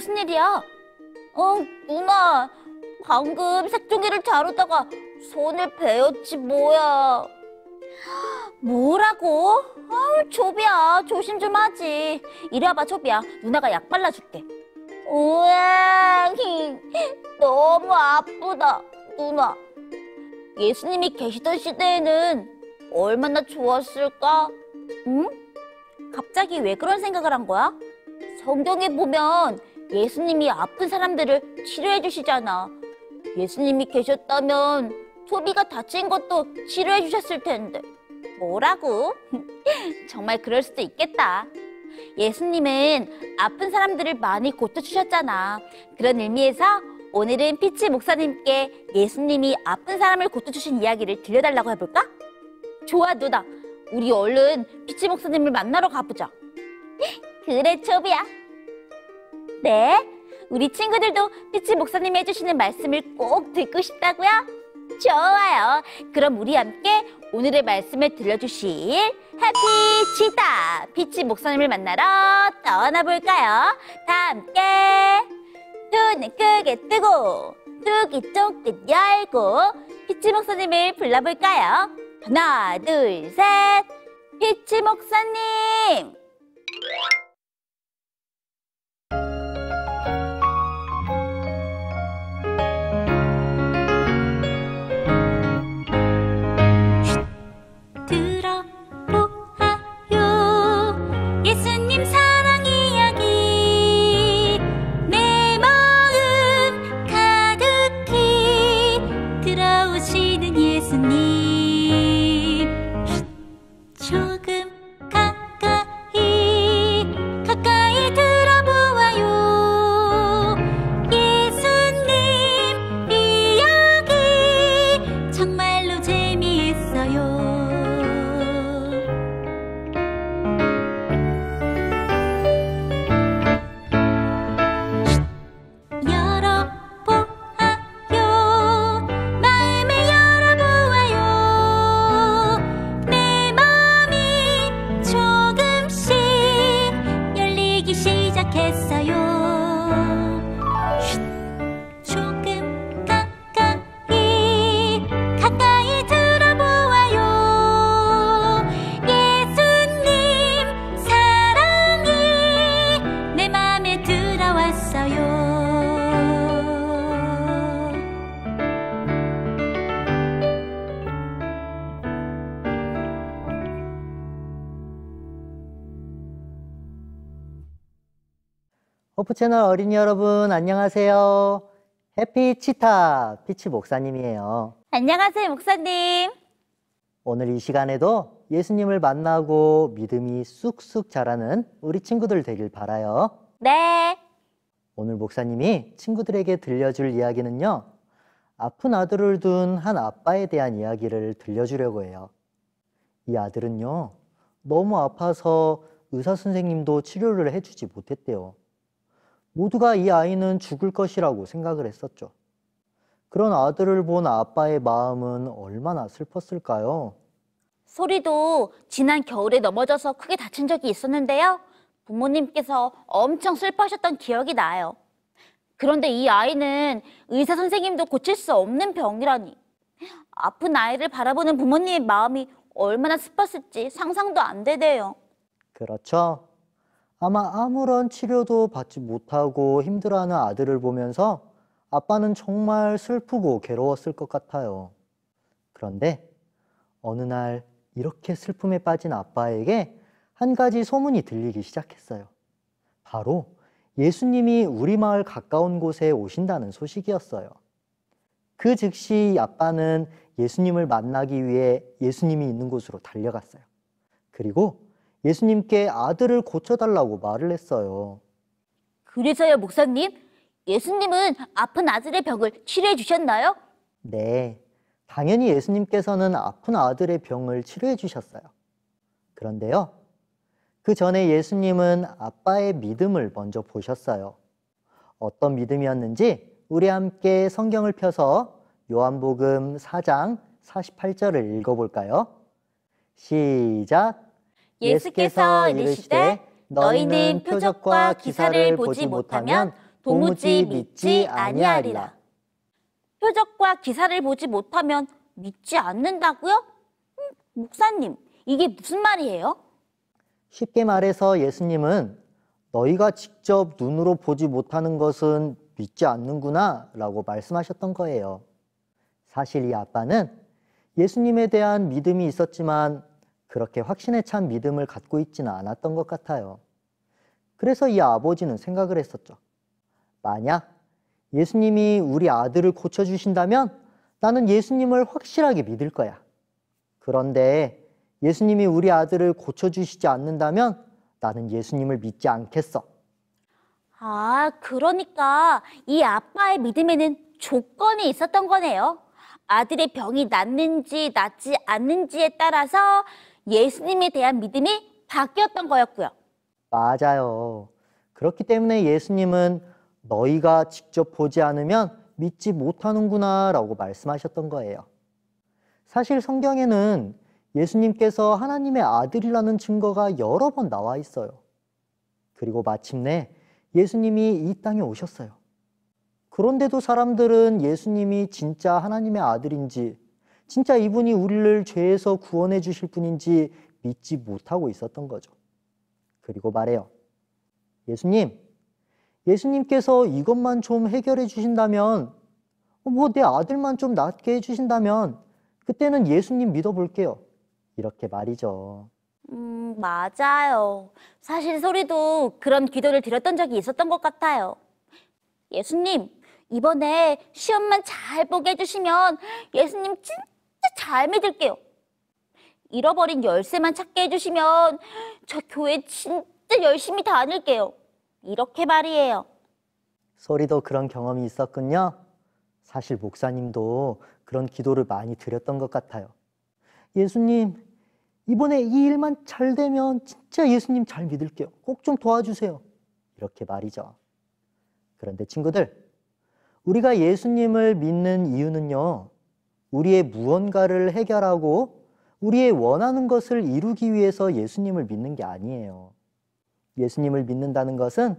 무슨 일이야? 누나. 방금 색종이를 자르다가 손을 베었지 뭐야. 뭐라고? 아우, 조비야. 조심 좀 하지. 이리 와봐, 조비야. 누나가 약 발라줄게. 우와, 너무 아프다. 누나, 예수님이 계시던 시대에는 얼마나 좋았을까? 응? 갑자기 왜 그런 생각을 한 거야? 성경에 보면 예수님이 아픈 사람들을 치료해 주시잖아. 예수님이 계셨다면 토비가 다친 것도 치료해 주셨을 텐데. 뭐라고? 정말 그럴 수도 있겠다. 예수님은 아픈 사람들을 많이 고쳐주셨잖아. 그런 의미에서 오늘은 피치 목사님께 예수님이 아픈 사람을 고쳐주신 이야기를 들려달라고 해볼까? 좋아, 누나. 우리 얼른 피치 목사님을 만나러 가보자. 그래, 초비야. 네, 우리 친구들도 피치 목사님이 해주시는 말씀을 꼭 듣고 싶다고요? 좋아요. 그럼 우리 함께 오늘의 말씀을 들려주실 해피치타 피치 목사님을 만나러 떠나볼까요? 다 함께 눈을 크게 뜨고 뚜기 쫑긋 열고 피치 목사님을 불러볼까요? 하나, 둘, 셋. 피치 목사님! 호프채널 어린이 여러분, 안녕하세요. 해피치타 피치 목사님이에요. 안녕하세요, 목사님. 오늘 이 시간에도 예수님을 만나고 믿음이 쑥쑥 자라는 우리 친구들 되길 바라요. 네. 오늘 목사님이 친구들에게 들려줄 이야기는요, 아픈 아들을 둔 한 아빠에 대한 이야기를 들려주려고 해요. 이 아들은요, 너무 아파서 의사 선생님도 치료를 해주지 못했대요. 모두가 이 아이는 죽을 것이라고 생각을 했었죠. 그런 아들을 본 아빠의 마음은 얼마나 슬펐을까요? 소리도 지난 겨울에 넘어져서 크게 다친 적이 있었는데요. 부모님께서 엄청 슬퍼하셨던 기억이 나요. 그런데 이 아이는 의사 선생님도 고칠 수 없는 병이라니. 아픈 아이를 바라보는 부모님의 마음이 얼마나 슬펐을지 상상도 안 되네요. 그렇죠. 아마 아무런 치료도 받지 못하고 힘들어하는 아들을 보면서 아빠는 정말 슬프고 괴로웠을 것 같아요. 그런데 어느 날 이렇게 슬픔에 빠진 아빠에게 한 가지 소문이 들리기 시작했어요. 바로 예수님이 우리 마을 가까운 곳에 오신다는 소식이었어요. 그 즉시 아빠는 예수님을 만나기 위해 예수님이 있는 곳으로 달려갔어요. 그리고 예수님께 아들을 고쳐달라고 말을 했어요. 그래서요, 목사님? 예수님은 아픈 아들의 병을 치료해 주셨나요? 네, 당연히 예수님께서는 아픈 아들의 병을 치료해 주셨어요. 그런데요, 그 전에 예수님은 아빠의 믿음을 먼저 보셨어요. 어떤 믿음이었는지 우리 함께 성경을 펴서 요한복음 4장 48절을 읽어볼까요? 시작! 예수께서 이르시되 너희는 표적과 기사를 보지 못하면 도무지 믿지 아니하리라. 표적과 기사를 보지 못하면 믿지 않는다고요? 목사님, 이게 무슨 말이에요? 쉽게 말해서 예수님은 너희가 직접 눈으로 보지 못하는 것은 믿지 않는구나 라고 말씀하셨던 거예요. 사실 이 아빠는 예수님에 대한 믿음이 있었지만 그렇게 확신에 찬 믿음을 갖고 있지는 않았던 것 같아요. 그래서 이 아버지는 생각을 했었죠. 만약 예수님이 우리 아들을 고쳐주신다면 나는 예수님을 확실하게 믿을 거야. 그런데 예수님이 우리 아들을 고쳐주시지 않는다면 나는 예수님을 믿지 않겠어. 아, 그러니까 이 아빠의 믿음에는 조건이 있었던 거네요. 아들의 병이 낫는지 낫지 않는지에 따라서 예수님에 대한 믿음이 바뀌었던 거였고요. 맞아요. 그렇기 때문에 예수님은 너희가 직접 보지 않으면 믿지 못하는구나 라고 말씀하셨던 거예요. 사실 성경에는 예수님께서 하나님의 아들이라는 증거가 여러 번 나와 있어요. 그리고 마침내 예수님이 이 땅에 오셨어요. 그런데도 사람들은 예수님이 진짜 하나님의 아들인지, 진짜 이분이 우리를 죄에서 구원해 주실 분인지 믿지 못하고 있었던 거죠. 그리고 말해요. 예수님께서 이것만 좀 해결해 주신다면, 내 아들만 좀 낫게 해주신다면 그때는 예수님 믿어볼게요. 이렇게 말이죠. 맞아요. 사실 소리도 그런 기도를 드렸던 적이 있었던 것 같아요. 예수님, 이번에 시험만 잘 보게 해주시면 예수님 진짜 잘 믿을게요. 잃어버린 열쇠만 찾게 해주시면 저 교회 진짜 열심히 다닐게요. 이렇게 말이에요. 소리도 그런 경험이 있었군요. 사실 목사님도 그런 기도를 많이 드렸던 것 같아요. 예수님, 이번에 이 일만 잘 되면 진짜 예수님 잘 믿을게요. 꼭 좀 도와주세요. 이렇게 말이죠. 그런데 친구들, 우리가 예수님을 믿는 이유는요, 우리의 무언가를 해결하고 우리의 원하는 것을 이루기 위해서 예수님을 믿는 게 아니에요. 예수님을 믿는다는 것은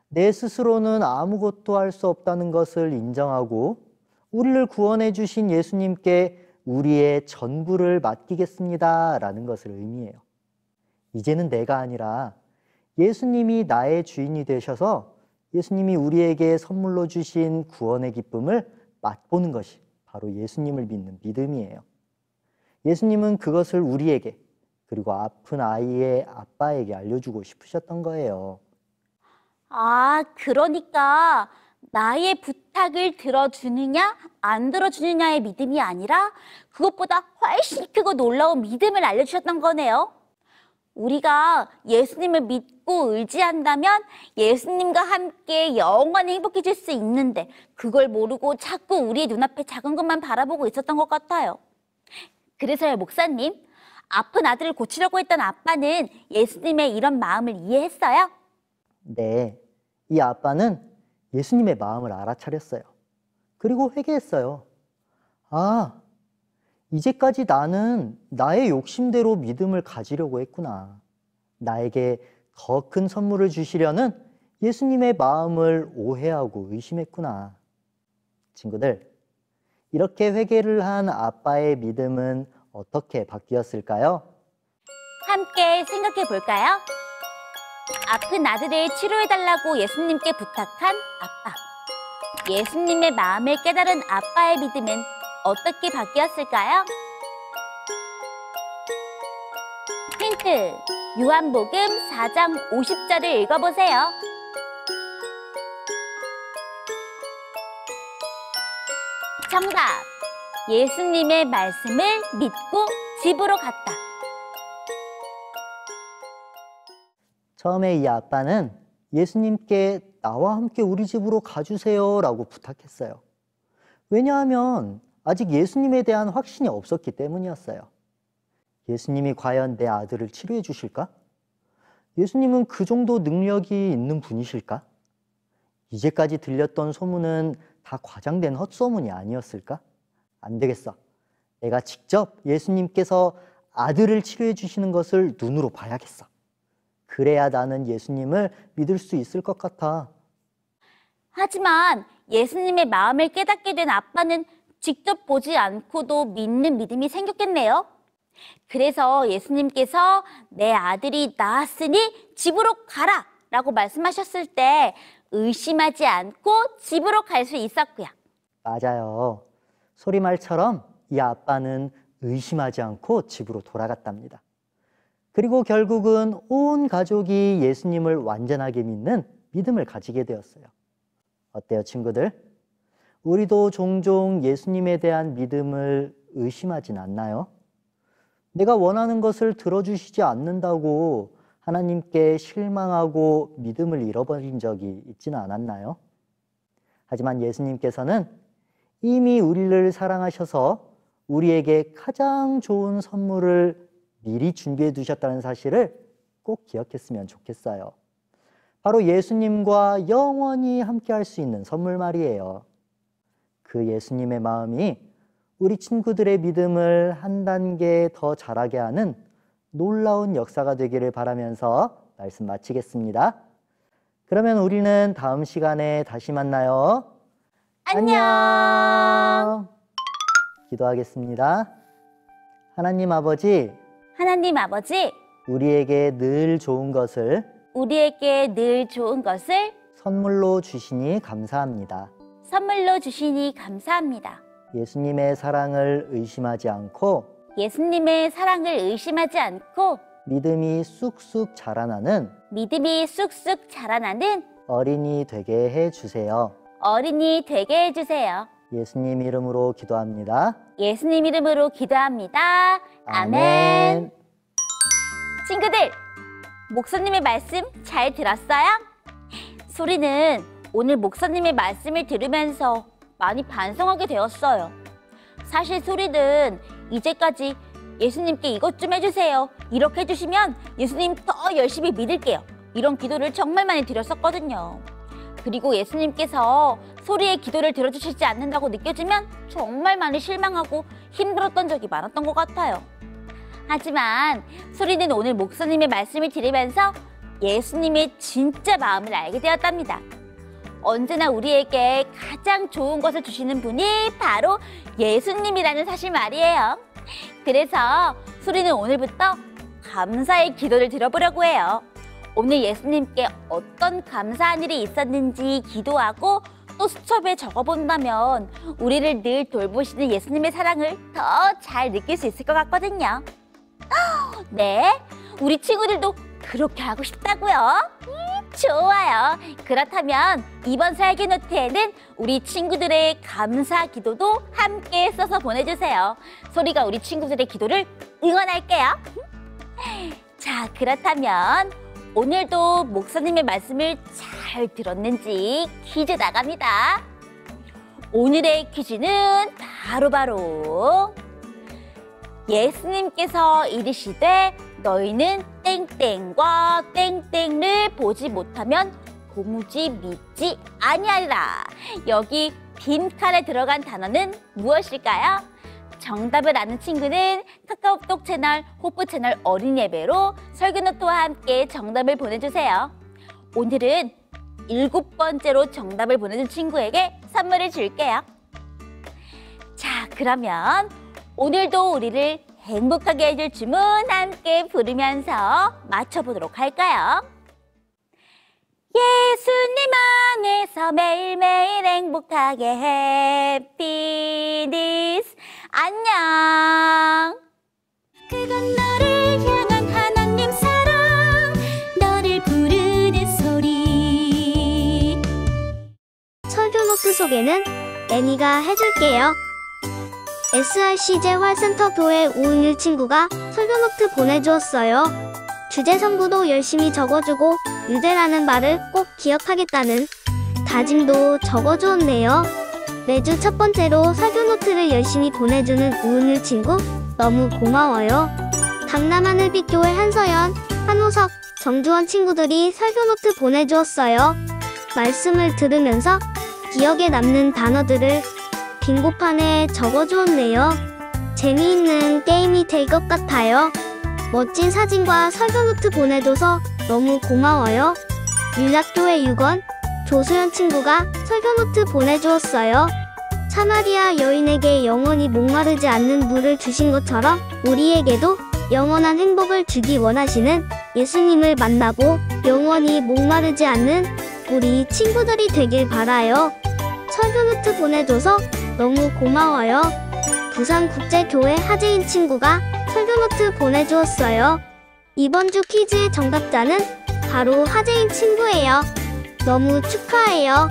내 스스로는 아무것도 할 수 없다는 것을 인정하고 우리를 구원해 주신 예수님께 우리의 전부를 맡기겠습니다 라는 것을 의미해요. 이제는 내가 아니라 예수님이 나의 주인이 되셔서 예수님이 우리에게 선물로 주신 구원의 기쁨을 맛보는 것이 바로 예수님을 믿는 믿음이에요. 예수님은 그것을 우리에게, 그리고 아픈 아이의 아빠에게 알려주고 싶으셨던 거예요. 아, 그러니까 나의 부탁을 들어주느냐 안 들어주느냐의 믿음이 아니라 그것보다 훨씬 크고 놀라운 믿음을 알려주셨던 거네요. 우리가 예수님을 믿고 의지한다면 예수님과 함께 영원히 행복해질 수 있는데 그걸 모르고 자꾸 우리의 눈앞에 작은 것만 바라보고 있었던 것 같아요. 그래서요, 목사님, 아픈 아들을 고치려고 했던 아빠는 예수님의 이런 마음을 이해했어요? 네, 이 아빠는 예수님의 마음을 알아차렸어요. 그리고 회개했어요. 아, 이제까지 나는 나의 욕심대로 믿음을 가지려고 했구나. 나에게 더 큰 선물을 주시려는 예수님의 마음을 오해하고 의심했구나. 친구들, 이렇게 회개를 한 아빠의 믿음은 어떻게 바뀌었을까요? 함께 생각해 볼까요? 아픈 아들을 치료해달라고 예수님께 부탁한 아빠. 예수님의 마음을 깨달은 아빠의 믿음은 어떻게 바뀌었을까요? 힌트, 요한복음 4장 50절을 읽어보세요. 정답! 예수님의 말씀을 믿고 집으로 갔다. 처음에 이 아빠는 예수님께 나와 함께 우리 집으로 가주세요 라고 부탁했어요. 왜냐하면 아직 예수님에 대한 확신이 없었기 때문이었어요. 예수님이 과연 내 아들을 치료해 주실까? 예수님은 그 정도 능력이 있는 분이실까? 이제까지 들렸던 소문은 다 과장된 헛소문이 아니었을까? 안 되겠어. 내가 직접 예수님께서 아들을 치료해 주시는 것을 눈으로 봐야겠어. 그래야 나는 예수님을 믿을 수 있을 것 같아. 하지만 예수님의 마음을 깨닫게 된 아빠는 직접 보지 않고도 믿는 믿음이 생겼겠네요. 그래서 예수님께서 내 아들이 나았으니 집으로 가라 라고 말씀하셨을 때 의심하지 않고 집으로 갈 수 있었고요. 맞아요. 소리말처럼 이 아빠는 의심하지 않고 집으로 돌아갔답니다. 그리고 결국은 온 가족이 예수님을 완전하게 믿는 믿음을 가지게 되었어요. 어때요, 친구들? 우리도 종종 예수님에 대한 믿음을 의심하진 않나요? 내가 원하는 것을 들어주시지 않는다고 하나님께 실망하고 믿음을 잃어버린 적이 있지는 않았나요? 하지만 예수님께서는 이미 우리를 사랑하셔서 우리에게 가장 좋은 선물을 미리 준비해 두셨다는 사실을 꼭 기억했으면 좋겠어요. 바로 예수님과 영원히 함께 할 수 있는 선물 말이에요. 그 예수님의 마음이 우리 친구들의 믿음을 한 단계 더 자라게 하는 놀라운 역사가 되기를 바라면서 말씀 마치겠습니다. 그러면 우리는 다음 시간에 다시 만나요. 안녕. 기도하겠습니다. 하나님 아버지, 우리에게 늘 좋은 것을 선물로 주시니 감사합니다. 예수님의 사랑을 의심하지 않고 믿음이 쑥쑥 자라나는 어린이 되게 해주세요. 예수님 이름으로 기도합니다. 아멘. 친구들, 목사님의 말씀 잘 들었어요? 소리는 오늘 목사님의 말씀을 들으면서 많이 반성하게 되었어요. 사실 소리는 이제까지 예수님께 이것 좀 해주세요, 이렇게 해주시면 예수님 더 열심히 믿을게요, 이런 기도를 정말 많이 드렸었거든요. 그리고 예수님께서 소리의 기도를 들어주시지 않는다고 느껴지면 정말 많이 실망하고 힘들었던 적이 많았던 것 같아요. 하지만 소리는 오늘 목사님의 말씀을 들으면서 예수님의 진짜 마음을 알게 되었답니다. 언제나 우리에게 가장 좋은 것을 주시는 분이 바로 예수님이라는 사실 말이에요. 그래서 소리는 오늘부터 감사의 기도를 드려보려고 해요. 오늘 예수님께 어떤 감사한 일이 있었는지 기도하고 또 수첩에 적어본다면 우리를 늘 돌보시는 예수님의 사랑을 더 잘 느낄 수 있을 것 같거든요. 네, 우리 친구들도 그렇게 하고 싶다고요? 좋아요. 그렇다면 이번 살기 노트에는 우리 친구들의 감사 기도도 함께 써서 보내주세요. 소리가 우리 친구들의 기도를 응원할게요. 자, 그렇다면 오늘도 목사님의 말씀을 잘 들었는지 퀴즈 나갑니다. 오늘의 퀴즈는 바로 예수님께서 이르시되 너희는 땡땡과 땡땡을 보지 못하면 도무지 믿지 아니하리라. 여기 빈칸에 들어간 단어는 무엇일까요? 정답을 아는 친구는 카카오톡 채널 호프 채널 어린이 예배로 설교노트와 함께 정답을 보내주세요. 오늘은 7번째로 정답을 보내준 친구에게 선물을 줄게요. 자, 그러면 오늘도 우리를 행복하게 해줄 주문 함께 부르면서 맞춰보도록 할까요? 예수님 안에서 매일매일 행복하게 해피니스. 안녕. 그건 너를 향한 하나님 사랑, 너를 부르는 소리. 설교노트 소개는 애니가 해줄게요. SRCJ 활센터 교회 오은일 친구가 설교노트 보내주었어요. 주제 성구도 열심히 적어주고 유대라는 말을 꼭 기억하겠다는 다짐도 적어주었네요. 매주 첫 번째로 설교노트를 열심히 보내주는 오은일 친구 너무 고마워요. 강남하늘빛교회 한서연, 한호석, 정주원 친구들이 설교노트 보내주었어요. 말씀을 들으면서 기억에 남는 단어들을 빙고판에 적어주었네요. 재미있는 게임이 될 것 같아요. 멋진 사진과 설교노트 보내줘서 너무 고마워요. 윤락교회 6원, 조수연 친구가 설교노트 보내주었어요. 사마리아 여인에게 영원히 목마르지 않는 물을 주신 것처럼 우리에게도 영원한 행복을 주기 원하시는 예수님을 만나고 영원히 목마르지 않는 우리 친구들이 되길 바라요. 설교노트 보내줘서 너무 고마워요. 부산국제교회 하재인 친구가 설교노트 보내주었어요. 이번 주 퀴즈의 정답자는 바로 하재인 친구예요. 너무 축하해요.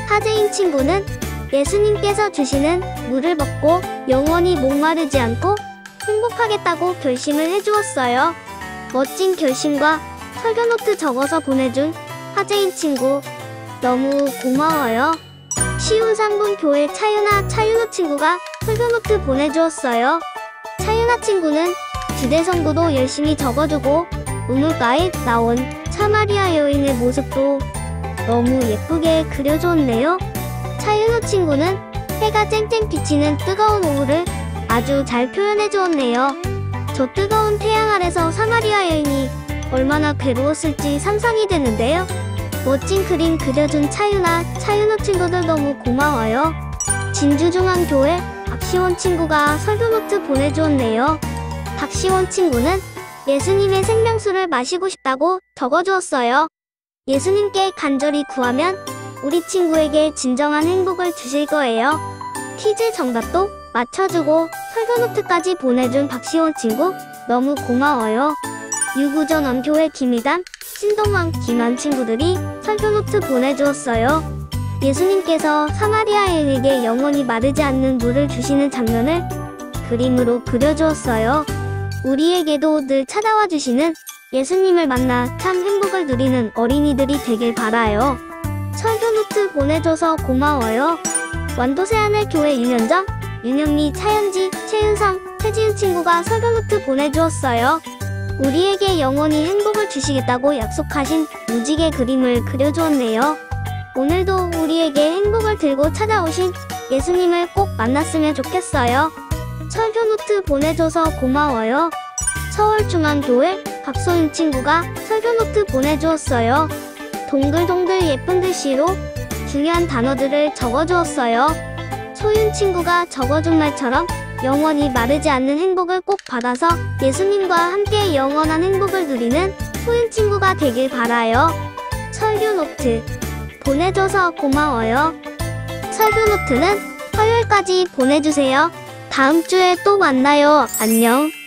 하재인 친구는 예수님께서 주시는 물을 먹고 영원히 목마르지 않고 행복하겠다고 결심을 해주었어요. 멋진 결심과 설교노트 적어서 보내준 하재인 친구 너무 고마워요. 시운상분교회 차윤아 친구가 설교노트 보내주었어요. 차윤아 친구는 주대성도도 열심히 적어주고 우물가에 나온 사마리아 여인의 모습도 너무 예쁘게 그려줬네요. 차윤호 친구는 해가 쨍쨍 비치는 뜨거운 오후를 아주 잘 표현해주었네요. 저 뜨거운 태양 아래서 사마리아 여인이 얼마나 괴로웠을지 상상이 되는데요. 멋진 그림 그려준 차윤호 친구들 너무 고마워요. 진주중앙교회 박시원 친구가 설교노트 보내주었네요. 박시원 친구는 예수님의 생명수를 마시고 싶다고 적어주었어요. 예수님께 간절히 구하면 우리 친구에게 진정한 행복을 주실 거예요. 퀴즈 정답도 맞춰주고 설교노트까지 보내준 박시원 친구 너무 고마워요. 유구전 원교회 김희담, 신동왕, 김한 친구들이 설교노트 보내주었어요. 예수님께서 사마리아 여인에게 영원히 마르지 않는 물을 주시는 장면을 그림으로 그려주었어요. 우리에게도 늘 찾아와 주시는 예수님을 만나 참 행복을 누리는 어린이들이 되길 바라요. 설교노트 보내줘서 고마워요. 완도새하늘교회 윤현정, 윤영미, 차현지, 최윤상, 최지은 친구가 설교노트 보내주었어요. 우리에게 영원히 행복을 주시겠다고 약속하신 무지개 그림을 그려주었네요. 오늘도 우리에게 행복을 들고 찾아오신 예수님을 꼭 만났으면 좋겠어요. 설교노트 보내줘서 고마워요. 서울중앙교회 박소윤 친구가 설교노트 보내주었어요. 동글동글 예쁜 글씨로 중요한 단어들을 적어주었어요. 소윤 친구가 적어준 말처럼 영원히 마르지 않는 행복을 꼭 받아서 예수님과 함께 영원한 행복을 누리는 소윤 친구가 되길 바라요. 설교노트 보내줘서 고마워요. 설교노트는 화요일까지 보내주세요. 다음 주에 또 만나요. 안녕.